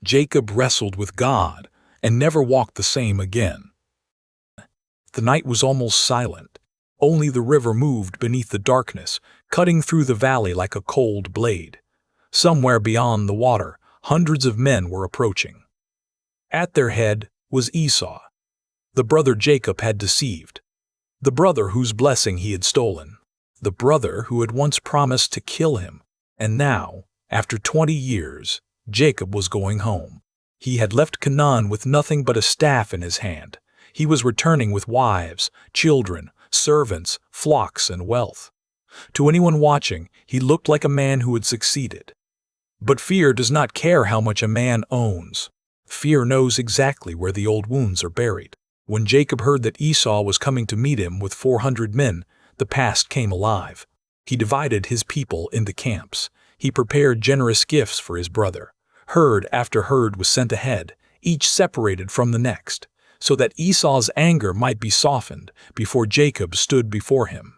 Jacob wrestled with God and never walked the same again. The night was almost silent. Only the river moved beneath the darkness, cutting through the valley like a cold blade. Somewhere beyond the water, hundreds of men were approaching. At their head was Esau, the brother Jacob had deceived, the brother whose blessing he had stolen, the brother who had once promised to kill him. And now, after 20 years, Jacob was going home. He had left Canaan with nothing but a staff in his hand. He was returning with wives, children, servants, flocks, and wealth. To anyone watching, he looked like a man who had succeeded. But fear does not care how much a man owns. Fear knows exactly where the old wounds are buried. When Jacob heard that Esau was coming to meet him with 400 men, the past came alive. He divided his people into camps. He prepared generous gifts for his brother. Herd after herd was sent ahead, each separated from the next, so that Esau's anger might be softened before Jacob stood before him.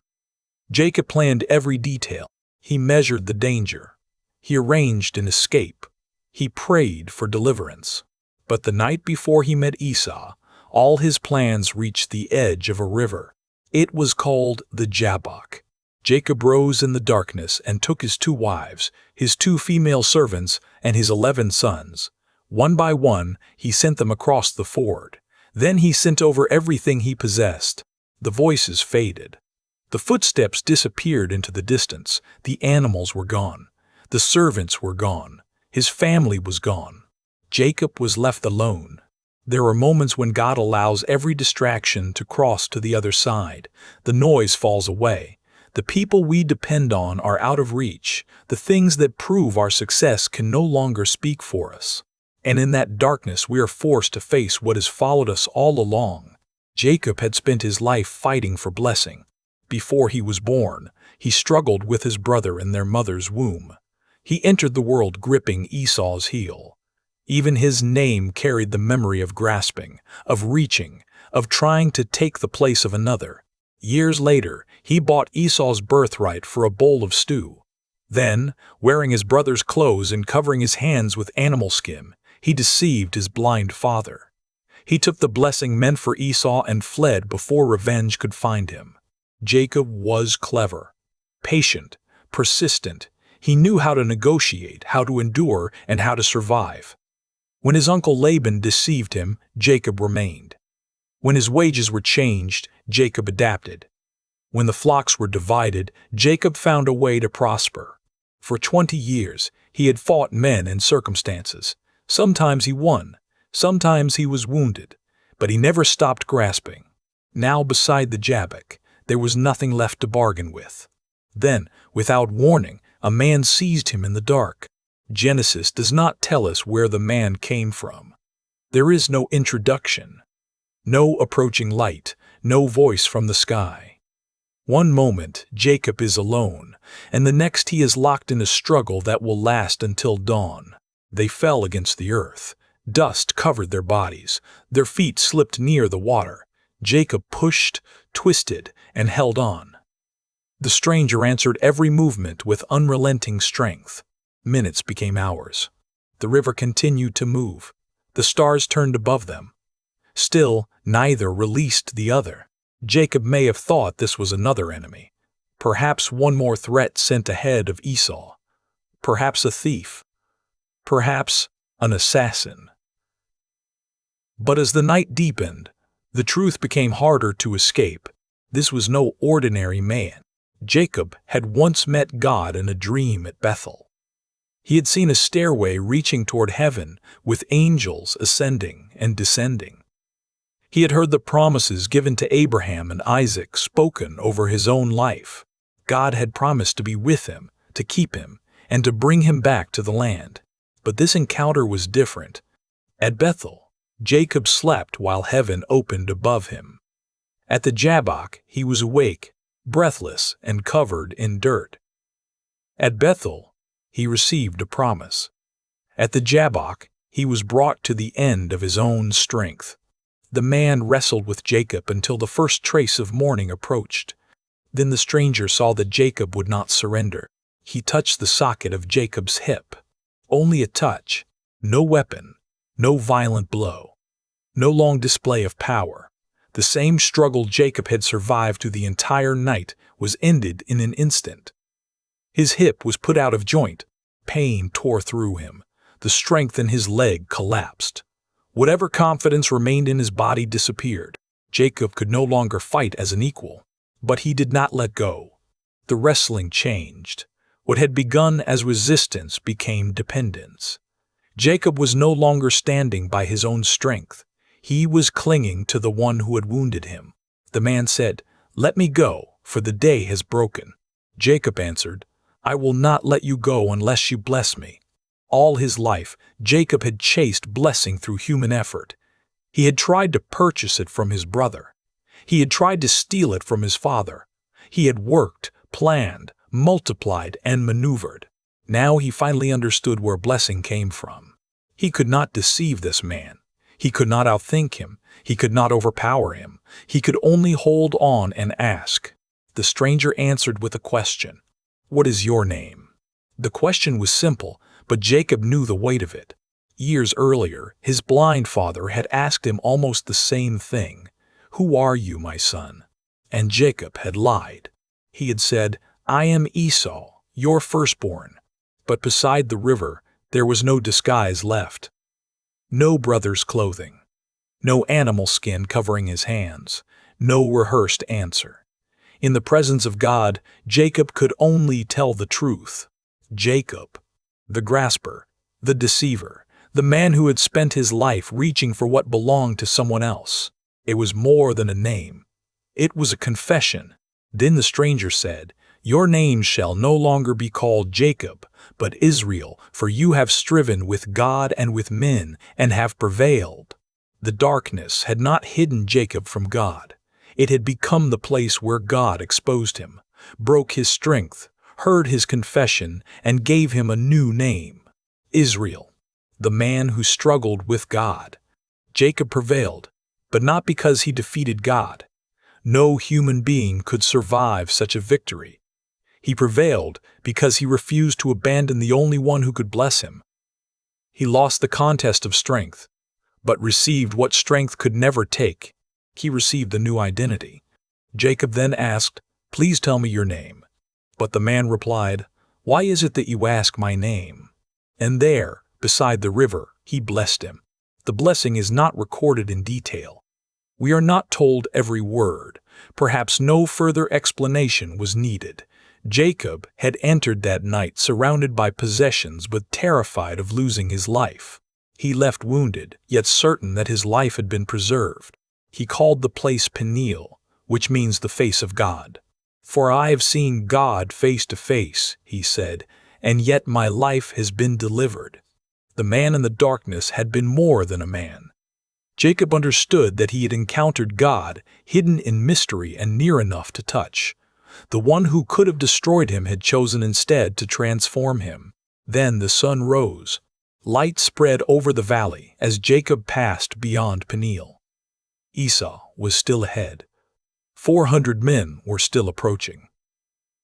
Jacob planned every detail. He measured the danger. He arranged an escape. He prayed for deliverance. But the night before he met Esau, all his plans reached the edge of a river. It was called the Jabbok. Jacob rose in the darkness and took his 2 wives, his 2 female servants, and his 11 sons. One by one, he sent them across the ford. Then he sent over everything he possessed. The voices faded. The footsteps disappeared into the distance. The animals were gone. The servants were gone. His family was gone. Jacob was left alone. There are moments when God allows every distraction to cross to the other side. The noise falls away. The people we depend on are out of reach. The things that prove our success can no longer speak for us. And in that darkness we are forced to face what has followed us all along. Jacob had spent his life fighting for blessing. Before he was born, he struggled with his brother in their mother's womb. He entered the world gripping Esau's heel. Even his name carried the memory of grasping, of reaching, of trying to take the place of another. Years later, he bought Esau's birthright for a bowl of stew. Then, wearing his brother's clothes and covering his hands with animal skin, he deceived his blind father. He took the blessing meant for Esau and fled before revenge could find him. Jacob was clever, patient, persistent. He knew how to negotiate, how to endure, and how to survive. When his uncle Laban deceived him, Jacob remained. When his wages were changed, Jacob adapted. When the flocks were divided, Jacob found a way to prosper. For 20 years, he had fought men and circumstances. Sometimes he won, sometimes he was wounded, but he never stopped grasping. Now beside the Jabbok, there was nothing left to bargain with. Then, without warning, a man seized him in the dark. Genesis does not tell us where the man came from. There is no introduction, no approaching light, no voice from the sky. One moment, Jacob is alone, and the next he is locked in a struggle that will last until dawn. They fell against the earth. Dust covered their bodies. Their feet slipped near the water. Jacob pushed, twisted, and held on. The stranger answered every movement with unrelenting strength. Minutes became hours. The river continued to move. The stars turned above them. Still, neither released the other. Jacob may have thought this was another enemy. Perhaps one more threat sent ahead of Esau. Perhaps a thief. Perhaps an assassin. But as the night deepened, the truth became harder to escape. This was no ordinary man. Jacob had once met God in a dream at Bethel. He had seen a stairway reaching toward heaven with angels ascending and descending. He had heard the promises given to Abraham and Isaac spoken over his own life. God had promised to be with him, to keep him, and to bring him back to the land. But this encounter was different. At Bethel, Jacob slept while heaven opened above him. At the Jabbok, he was awake, breathless, and covered in dirt. At Bethel, he received a promise. At the Jabbok, he was brought to the end of his own strength. The man wrestled with Jacob until the first trace of morning approached. Then the stranger saw that Jacob would not surrender. He touched the socket of Jacob's hip. Only a touch. No weapon, no violent blow, no long display of power. The same struggle Jacob had survived through the entire night was ended in an instant. His hip was put out of joint. Pain tore through him. The strength in his leg collapsed. Whatever confidence remained in his body disappeared. Jacob could no longer fight as an equal. But he did not let go. The wrestling changed. What had begun as resistance became dependence. Jacob was no longer standing by his own strength. He was clinging to the one who had wounded him. The man said, "Let me go, for the day has broken." Jacob answered, "I will not let you go unless you bless me." All his life, Jacob had chased blessing through human effort. He had tried to purchase it from his brother. He had tried to steal it from his father. He had worked, planned, multiplied, and maneuvered. Now he finally understood where blessing came from. He could not deceive this man. He could not outthink him. He could not overpower him. He could only hold on and ask. The stranger answered with a question. "What is your name?" The question was simple, but Jacob knew the weight of it. Years earlier, his blind father had asked him almost the same thing. "Who are you, my son?" And Jacob had lied. He had said, "I am Esau, your firstborn." But beside the river, there was no disguise left. No brother's clothing. No animal skin covering his hands. No rehearsed answer. In the presence of God, Jacob could only tell the truth. Jacob, the grasper, the deceiver, the man who had spent his life reaching for what belonged to someone else. It was more than a name. It was a confession. Then the stranger said, "Your name shall no longer be called Jacob, but Israel, for you have striven with God and with men, and have prevailed." The darkness had not hidden Jacob from God. It had become the place where God exposed him, broke his strength, heard his confession, and gave him a new name. Israel, the man who struggled with God. Jacob prevailed, but not because he defeated God. No human being could survive such a victory. He prevailed because he refused to abandon the only one who could bless him. He lost the contest of strength, but received what strength could never take. He received a new identity. Jacob then asked, "Please tell me your name." But the man replied, "Why is it that you ask my name?" And there, beside the river, he blessed him. The blessing is not recorded in detail. We are not told every word. Perhaps no further explanation was needed. Jacob had entered that night surrounded by possessions but terrified of losing his life. He left wounded, yet certain that his life had been preserved. He called the place Peniel, which means the face of God. "For I have seen God face to face," he said, "and yet my life has been delivered." The man in the darkness had been more than a man. Jacob understood that he had encountered God, hidden in mystery and near enough to touch. The one who could have destroyed him had chosen instead to transform him. Then the sun rose. Light spread over the valley as Jacob passed beyond Peniel. Esau was still ahead. 400 men were still approaching.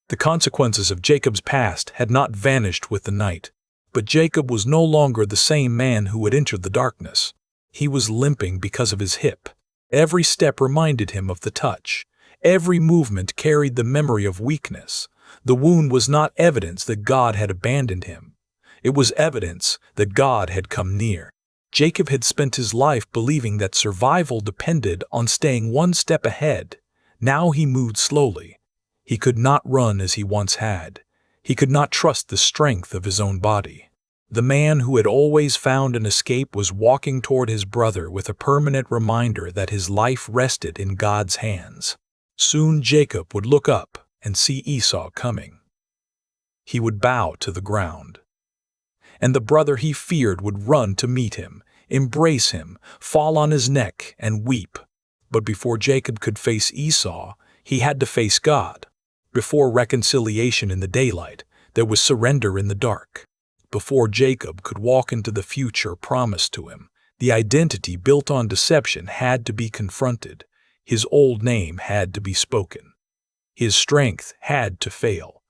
The consequences of Jacob's past had not vanished with the night, but Jacob was no longer the same man who had entered the darkness. He was limping because of his hip. Every step reminded him of the touch. Every movement carried the memory of weakness. The wound was not evidence that God had abandoned him. It was evidence that God had come near. Jacob had spent his life believing that survival depended on staying one step ahead. Now he moved slowly. He could not run as he once had. He could not trust the strength of his own body. The man who had always found an escape was walking toward his brother with a permanent reminder that his life rested in God's hands. Soon Jacob would look up and see Esau coming. He would bow to the ground. And the brother he feared would run to meet him, embrace him, fall on his neck, and weep. But before Jacob could face Esau, he had to face God. Before reconciliation in the daylight, there was surrender in the dark. Before Jacob could walk into the future promised to him, the identity built on deception had to be confronted. His old name had to be spoken. His strength had to fail.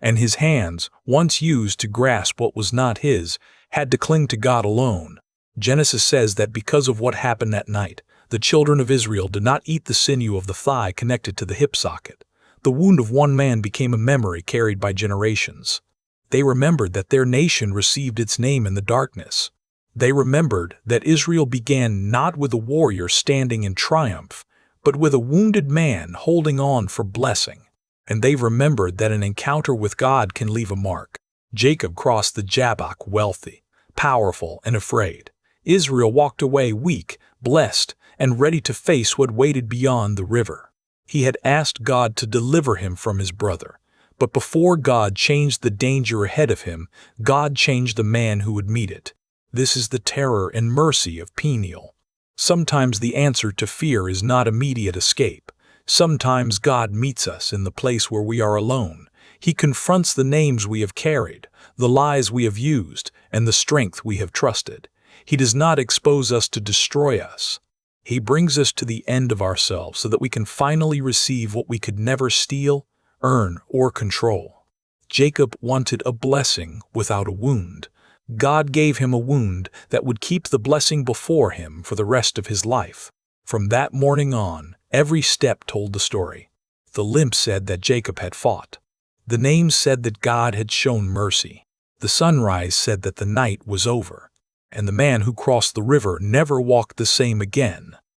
And his hands, once used to grasp what was not his, had to cling to God alone. Genesis says that because of what happened that night, the children of Israel did not eat the sinew of the thigh connected to the hip socket. The wound of one man became a memory carried by generations. They remembered that their nation received its name in the darkness. They remembered that Israel began not with a warrior standing in triumph, but with a wounded man holding on for blessing. And they remembered that an encounter with God can leave a mark. Jacob crossed the Jabbok wealthy, powerful, and afraid. Israel walked away weak, blessed, and ready to face what waited beyond the river. He had asked God to deliver him from his brother. But before God changed the danger ahead of him, God changed the man who would meet it. This is the terror and mercy of Peniel. Sometimes the answer to fear is not immediate escape. Sometimes God meets us in the place where we are alone. He confronts the names we have carried, the lies we have used, and the strength we have trusted. He does not expose us to destroy us. He brings us to the end of ourselves so that we can finally receive what we could never steal, earn, or control. Jacob wanted a blessing without a wound. God gave him a wound that would keep the blessing before him for the rest of his life. From that morning on, every step told the story. The Limp said that Jacob had fought. The names said that God had shown mercy. The sunrise said that the night was over. And the man who crossed the river never walked the same again.